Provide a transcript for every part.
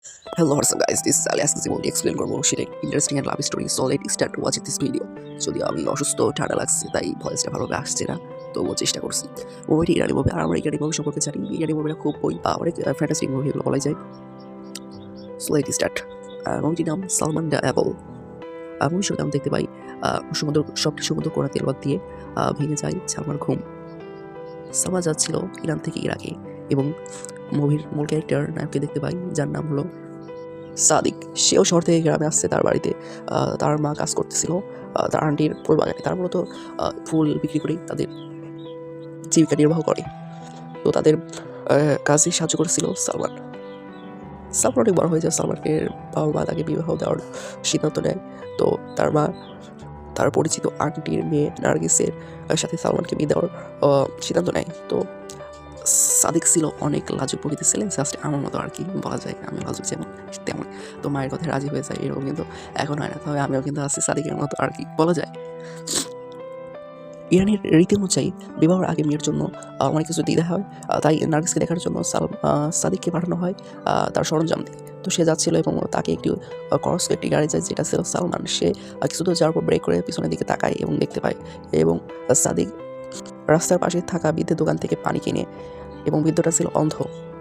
Hello, what's up guys? This is Ali Asking Simon explain করবো সেটা interesting and love story so let start watching this video. যদি আমি অসুস্থ ঠান্ডা লাগছে তাই ভয়েসটা ভালোভাবে আসছে না, তবুও চেষ্টা করছি। মুভিটি ইরানি মুভি, আর আমরা ইরানি মুভি সম্পর্কে জানি ইরানি মুভিটা খুব অনেক ফ্যান্টাসিক মুভি এগুলো বলা যায়। So let start. মুভিটির নাম সালমান দ্য অ্যাপল। মুভির শুরুতে আমরা দেখতে পাই সমুদ্র কোনা তেলবাদ দিয়ে ভেঙে যায় সালমার ঘুম। সালমা যাচ্ছিল ইরান থেকে ইরাকে এবং মুভির মূল ক্যারেক্টার নায়ককে দেখতে পাই যার নাম হলো সাদিক। সেও শহর থেকে গ্রামে আসছে তার বাড়িতে। তার মা কাজ করতেছিল তার আন্টির ফুল বাগানে। তারা মূলত ফুল বিক্রি করেই তাদের জীবিকা নির্বাহ করে। তো তাদের কাজে সাহায্য করেছিল সালমান। সালমান অনেক বড় হয়ে যায়। সালমানের বাবা মা তাকে বিবাহ দেওয়ার সিদ্ধান্ত নেয়। তো তার মা তার পরিচিত আন্টির মেয়ে নার্গিসের সাথে সালমানকে বিয়ে দেওয়ার সিদ্ধান্ত নেয়। তো সাদিক ছিল অনেক লাজুক প্রকৃতির ছেলে, জাস্ট আমার মতো আর কি বলা যায়। আমি লাজুক যেমন তেমন। তো মায়ের কথায় রাজি হয়ে যায়, এরকম কিন্তু এখন হয় না। তবে আমিও কিন্তু আছি সাদিকের মতো আর কি বলা যায়। ইরানের রীতি অনুযায়ী বিবাহের আগে মেয়ের জন্য অনেক কিছু দিতে হয়। তাই নার্গিসকে দেখার জন্য সাদিককে পাঠানো হয় তার সরঞ্জাম দিয়ে। তো সে যাচ্ছিল এবং তাকে একটি গাড়ি যায় যেটা ছিল সালমান। সে কিছু দূর যাওয়ার পর ব্রেক করে পিছনের দিকে তাকায় এবং দেখতে পায় এবং সাদিক রাস্তার পাশে থাকা বৃদ্ধের দোকান থেকে পানি কিনে, এবং বৃদ্ধটা ছিল অন্ধ।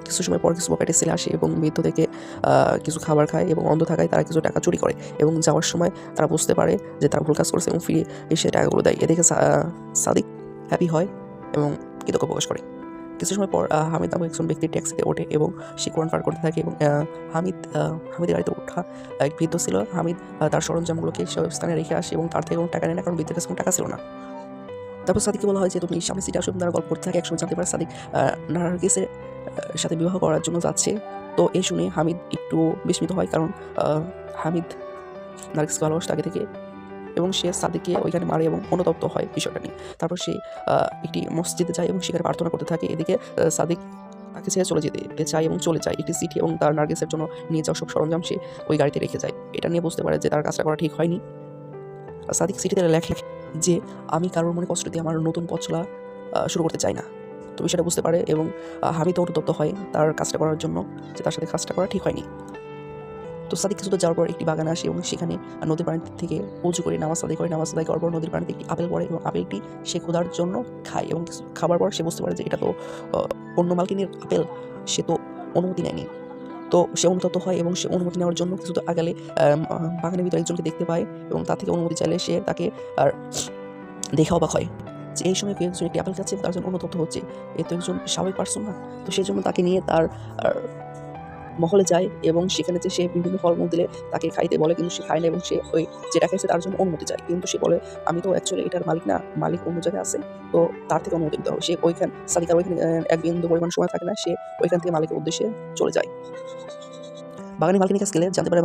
কিছু সময় পর কিছু পকেটে ছেলে আসে এবং বৃদ্ধ থেকে কিছু খাবার খায় এবং অন্ধ থাকায় তারা কিছু টাকা চুরি করে এবং যাওয়ার সময় তারা বুঝতে পারে যে তারা ভুল কাজ করছে এবং ফিরে এসে টাকাগুলো দেয়। এদিকে সাদিক হ্যাপি হয় এবং কৃতজ্ঞ প্রকাশ করে। কিছু সময় পর হামিদ নামক একজন ব্যক্তি ট্যাক্সিতে ওঠে এবং সে কোরআন পাঠ করতে থাকে এবং হামিদের গাড়িতে ওঠা এক বৃদ্ধ ছিল। হামিদ তার সরঞ্জামগুলোকে সব স্থানে রেখে আসে এবং তার থেকে কোনো টাকা নেয় না, কারণ বৃদ্ধের কাছে কোনো টাকা ছিল না। তারপর সাদিককে বলা হয় যে তুমি সামনে সিটে আসো। তারা গল্প করতে থাকে। একসময় জানতে পারে সাদিক নার্গিসের সাথে বিবাহ করার জন্য যাচ্ছে। তো এই শুনে হামিদ একটু বিস্মিত হয়, কারণ হামিদ নার্গিসকে ভালোবাসে আগে থেকে এবং সে সাদিককে ওইখানে মারে এবং অনুতপ্ত হয় বিষয়টা নিয়ে। তারপর সে একটি মসজিদে যায় এবং সেখানে প্রার্থনা করতে থাকে। এদিকে সাদিক তাকে ছেড়ে চলে যেতে চায় এবং চলে যায়। একটি চিঠি এবং তার নার্গিসের জন্য নিয়ে যাওয়া সব সরঞ্জাম সে ওই গাড়িতে রেখে যায়। এটা নিয়ে বুঝতে পারে যে তার কাজটা করা ঠিক হয়নি। সাদিক চিঠিতে লেখে যে আমি কারোর মনে কষ্ট দিয়ে আমার নতুন পথ চলা শুরু করতে চাই না। তো বিষয়টা বুঝতে পারে এবং হামিদ অনুতপ্ত হয় তার কাজটা করার জন্য, যে তার সাথে কাজটা করা ঠিক হয়নি। তো সাদিক কিছুটা যাওয়ার পর একটি বাগানে আসে এবং সেখানে নদীর পানি থেকে উঁচু করে নামাজ আদায় করে। নামাজ আদায় করার পর নদীর পানিতে একটি আপেল পড়ে এবং আপেলটি সে ক্ষুধার জন্য খায় এবং কিছু খাবার পর সে বুঝতে পারে যে এটা তো অন্য মালকিনের আপেল, সে তো অনুমতি নেয়নি। তো সে অনুতপ্ত হয় এবং সে অনুমতি নেওয়ার জন্য কিছুটা আগালে বাগানের ভিতরে একজনকে দেখতে পায় এবং তার থেকে অনুমতি চাইলে সে তাকে আর দেখে অবাক হয় যে এই সময় কেউ একজন একটি আপেল খাচ্ছে, তার জন্য অনুতপ্ত হচ্ছে। এ তো একজন স্বাভাবিক পার্সন না। তো সেই জন্য তাকে নিয়ে তার মহলে যায় এবং সেখানে যে সে বিভিন্ন ফলমূল দিলে তাকে খাইতে বলে, কিন্তু সে খায় না এবং সে ওই যেটা খাইছে তার জন্য অনুমতি চায়। কিন্তু সে বলে আমি তো অ্যাকচুয়ালি এটার মালিক না, মালিক অন্য জায়গায় আছে, তো তার থেকে অনুমতি নিতে হবে। সে সাদিকার ওইখানে এক বিন্দু পরিমাণ সময় থাকে না, সে ওইখান থেকে মালিকের উদ্দেশ্যে চলে যায়। বাগানের মালিকের কাছে গেলে জানতে পারে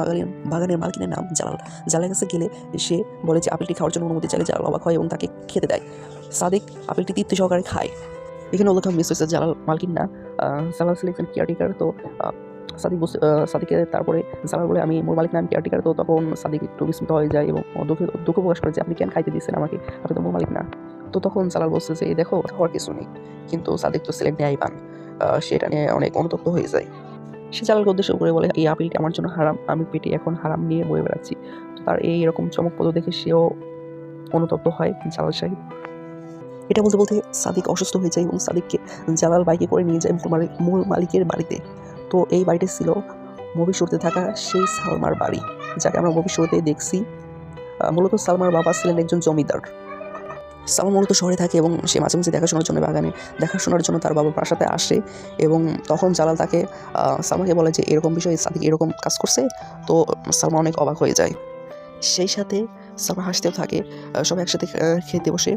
বাগানের মালিকের নাম জালাল। জালালের কাছে গেলে সে বলে যে আপেলটি খাওয়ার জন্য অনুমতি চাইলে জালাল অবাক হয় এবং তাকে খেতে দেয়। সাদিক আপেলটি তৃপ্তি সহকারে খায়। এখানে উল্লেখ মিস হয়েছে জালাল মালকিন না, জালাল ছিল একজন কেয়ারটেকার। তো সাদিকে তারপরে জালাল বলে আমি মোর মালিক না, আমি কেয়ারটেকার। তো তখন সাদিক একটু বিস্মিত হয়ে যায় এবং দুঃখ প্রকাশ করে যে আপনি কেন খাইতে দিচ্ছেন আমাকে, আপনি তো মোর মালিক না। তো তখন জালাল বলছে যে দেখো হওয়ার কিছু নেই, কিন্তু সাদিক তো ছিলেন ন্যায়বান, সেটা নিয়ে অনেক অনুতপ্ত হয়ে যায়। সে জালালকে উদ্দেশ্য করে বলে এই আপেলটি আমার জন্য হারাম, আমি পেটে এখন হারাম নিয়ে বয়ে বেড়াচ্ছি। তো তার এইরকম চমকপ্রদ দেখে সেও অনুতপ্ত হয় জালাল সাহেব। এটা বলতে বলতে সাদিক অসুস্থ হয়ে যায় এবং সাদিককে জালাল বাইকে করে নিয়ে যায় মূল মালিকের বাড়িতে। তো এই বাড়িটি ছিল মুভির শুরুতে থাকা সেই সালমার বাড়ি, যাকে আমরা মুভির শুরুতেই দেখছি। মূলত সালমার বাবা ছিলেন একজন জমিদার। সালমা মূলত শহরে থাকে এবং সে মাঝে মাঝে দেখাশোনার জন্য বাগানে দেখাশোনার জন্য তার বাবার বাসাতে আসে এবং তখন জালাল তাকে সালমাকে বলে যে এরকম বিষয়ে সাদিক এরকম কাজ করছে। তো সালমা অনেক অবাক হয়ে যায়। সেই সাথে সালমা হাসতেও থাকে। সবাই একসাথে খেতে বসে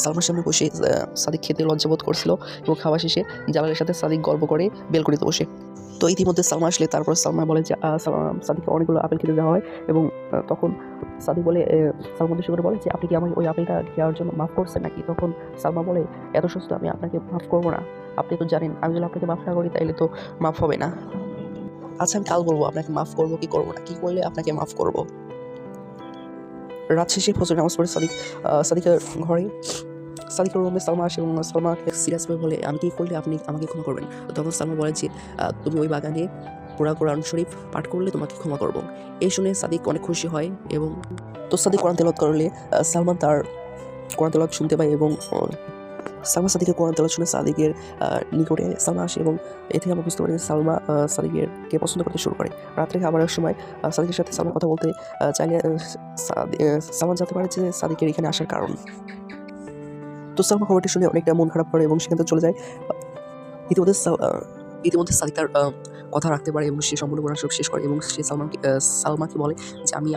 সালমার সামনে বসে সাদিক খেতে লজ্জাবোধ করছিল এবং খাওয়া শেষে জালালের সাথে সাদিক গল্প করে বেলকনিতে বসে। তো ইতিমধ্যে সালমা আসলে তারপর সালমা বলে যে সাদিককে অনেকগুলো আপেল খেতে দেওয়া হয় এবং তখন সাদিক বলে সালমা উদ্দেশ্য করে বলে যে আপনি কি আমাকে ওই আপেলটা খাওয়ার জন্য মাফ করছেন নাকি? তখন সালমা বলে এত সুস্থ আমি আপনাকে মাফ করবো না, আপনি তো জানেন আমি যদি আপনাকে মাফ না করি তাইলে তো মাফ হবে না। আচ্ছা আমি কাল বলবো আপনাকে মাফ করবো কি করবো না, কি করলে আপনাকে মাফ করবো। রাত শেষে ফজর নামাজ পড়ে সাদিকের ঘরে সাদিকের রুমে সালমা আসে এবং সালমাকে সিরিয়াসভাবে বলে, আমি কি করলে আপনি আমাকে ক্ষমা করবেন? তখন সালমা বলে যে, তুমি ওই বাগানে পুরা কোরআন শরীফ পাঠ করলে তোমাকে ক্ষমা করব। এই শুনে সাদিক অনেক খুশি হয় এবং তো সাদিক কোরআন তেলাওয়াত করলে সালমান তার কোরআন তেলাওয়াত শুনতে পায় এবং সালমা সাদিকের কোরআন তেলাওয়াত শুনে সাদিকের নিকটে সালমা আসে এবং এ থেকে আমরা বুঝতে পারি যে সালমা সাদিকেরকে পছন্দ করতে শুরু করে। রাত্রে খাবারের সময় সাদিকের সাথে সালমা কথা বলতে চাইলে সালমান জানতে পারে যে সাদিকের এখানে আসার কারণ। তো সালমা খবরটি শুনে অনেকটা মন খারাপ করে এবং সেখান থেকে চলে যায়। ইতিমধ্যে সাদিক তার কথা রাখতে পারে এবং সে সম্পূর্ণ কোরআন শরীফ শেষ করে এবং সে সালমাকে বলে যে আমি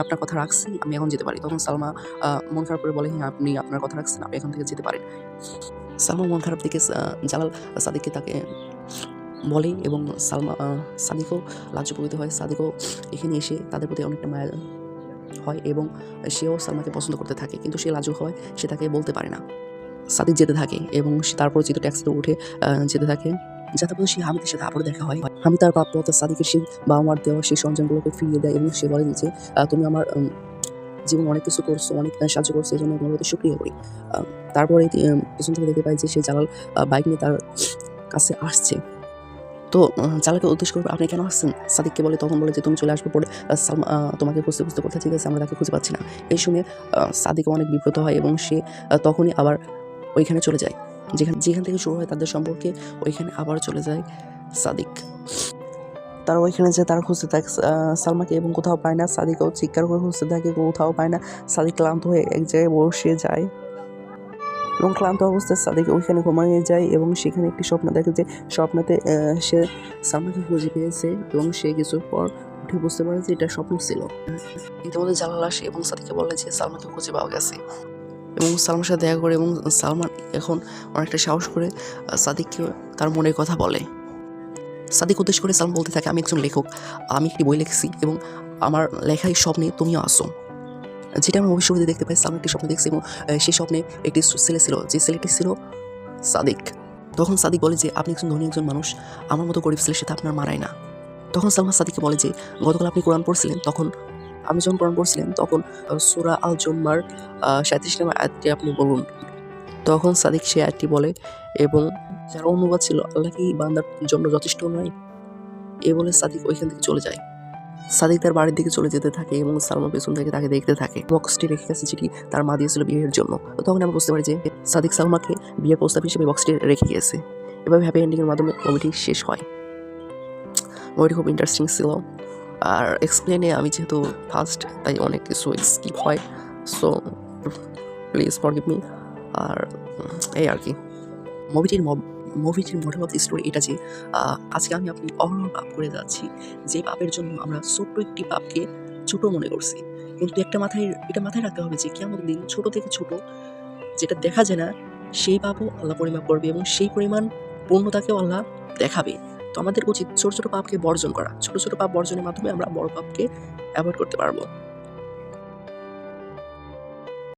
আপনার কথা রাখছি, আমি এখন যেতে পারি। তখন সালমা মন খারাপ করে বলে, হ্যাঁ আপনি আপনার কথা রাখছেন, আপনি এখান থেকে যেতে পারেন। সালমা মন খারাপ দেখে জালাল সাদিককে তাকে বলে এবং সাদিকও লাজ্জ প্রকৃত হয়। সাদিকও এখানে এসে তাদের প্রতি অনেকটা মায়া হয় এবং সেও সালমাকে পছন্দ করতে থাকে, কিন্তু সে লাজুক হয়, সে তাকে বলতে পারে না। সাদিক যেতে থাকে এবং সে তার পরিচিত ট্যাক্সিতে উঠে যেতে থাকে। যাতে করে সে হামিদের সাথে আবারও দেখা হয়। হামিদ তার প্রাপ্য অর্থাৎ সাদিকের সেই বাবা মার দেওয়া সেই সরঞ্জামগুলোকে ফিরিয়ে দেয় এবং সে বলে যে তুমি আমার জীবনে অনেক কিছু করছো, অনেক সাহায্য করছো, এই জন্য তোমার প্রতি শুকরিয়া করি। তারপরে পেছন থেকে দেখতে পাই যে সে জালাল বাইক নিয়ে তার কাছে আসছে। তো জালালকে উদ্দেশ্য করে, আপনি কেন আসছেন? সাদিককে বলে, তখন বলে যে তুমি চলে আসবে পরে সালমা তোমাকে খুঁজতে খুঁজতে কোথায়, ঠিক আছে আমরা তাকে খুঁজে পাচ্ছি না। এই শুনে সাদিকও অনেক বিব্রত হয় এবং সে তখনই আবার ওইখানে চলে যায়, যেখান থেকে শুরু হয় তাদের সম্পর্কে, ওইখানে আবার চলে যায় সাদিক। তারা ওইখানে যে তারা খুঁজতে থাকে সালমাকে এবং কোথাও পায় না। সাদিকও চিৎকার করে খুঁজতে থাকে, কোথাও পায় না। সাদিক ক্লান্ত হয়ে এক জায়গায় বসে যায় এবং ক্লান্ত অবস্থায় সাদিক ওইখানে ঘুমিয়ে যায় এবং সেখানে একটি স্বপ্ন দেখে যে স্বপ্নতে সে সালমাকে খুঁজে পেয়েছে এবং সে কিছু পর উঠে বুঝতে পারে যে এটা স্বপ্ন ছিল। ইতিমধ্যে জালাল আসে এবং সাদিককে বলে যে সালমাকে খুঁজে পাওয়া গেছে এবং সালমার সাথে দেখা করে এবং সালমান এখন অনেকটা সাহস করে সাদিককে তার মনের কথা বলে। সাদিক উদ্দেশ্য করে সালমান বলতে থাকে, আমি একজন লেখক, আমি একটি বই লিখছি এবং আমার লেখা এই স্বপ্নে তুমিও আসো। যেটা আমরা ভবিষ্যতে দেখতে পাই, সালমান একটি স্বপ্ন দেখছি এবং সেই স্বপ্নে একটি ছেলে ছিল, যে ছেলেটি ছিল সাদিক। তখন সাদিক বলে যে আপনি একজন ধনী একজন মানুষ, আমার মতো গরিব ছেলের সাথে আপনার মানায় না। তখন সালমান সাদিককে বলে যে গতকাল আপনি কোরআন পড়ছিলেন, তখন আমি যখন কোরআন পড়ছিলেন তখন সূরা আল জুম্মার 37 নম্বর আয়াতটি আপনি বলুন। তখন সাদিক সে আয়াতটি বলে এবং যার অনুবাদ ছিল, আল্লাহ কি বান্দার জন্য যথেষ্ট নয়? এ বলে সাদিক ওইখান থেকে চলে যায়। সাদিক তার বাড়ির দিকে চলে যেতে থাকে এবং সালমা পেছন থেকে তাকে দেখতে থাকে। বক্সটি রেখে গেছে যেটি তার মা দিয়েছিল বিয়ের জন্য। তখন আমরা বুঝতে পারি যে সাদিক সালমাকে বিয়ের প্রস্তাব হিসেবে বক্সটি রেখে গিয়েছে। এভাবে হ্যাপি এন্ডিংয়ের মাধ্যমে মুভিটি শেষ হয়। মুভিটি খুব ইন্টারেস্টিং ছিল। আর এক্সপ্লেনে আমি যেহেতু ফার্স্ট, তাই অনেক কিছু স্কিপ হয়, সো প্লিজ ফরগিভ মি। আর এই আর কি মুভিটির মডেল অফ দি স্টোরি এটা যে আজকে আমি আপনি অহরহ পাপ করে যাচ্ছি, যে পাপের জন্য আমরা ছোট্ট একটি পাপকে ছোট মনে করছি, কিন্তু এটা মাথায় রাখতে হবে যে কিয়ামতের দিন ছোট থেকে ছোট যেটা দেখা যায় না সেই পাপও আল্লাহ পরিমাপ করবে এবং সেই পরিমাণ পূর্ণতাকেও আল্লাহ দেখাবে। তো আমাদের উচিত ছোট ছোট পাপকে বর্জন করা। ছোট ছোট পাপ বর্জনের মাধ্যমে আমরা বড় পাপকে অ্যাভয়েড করতে পারবো।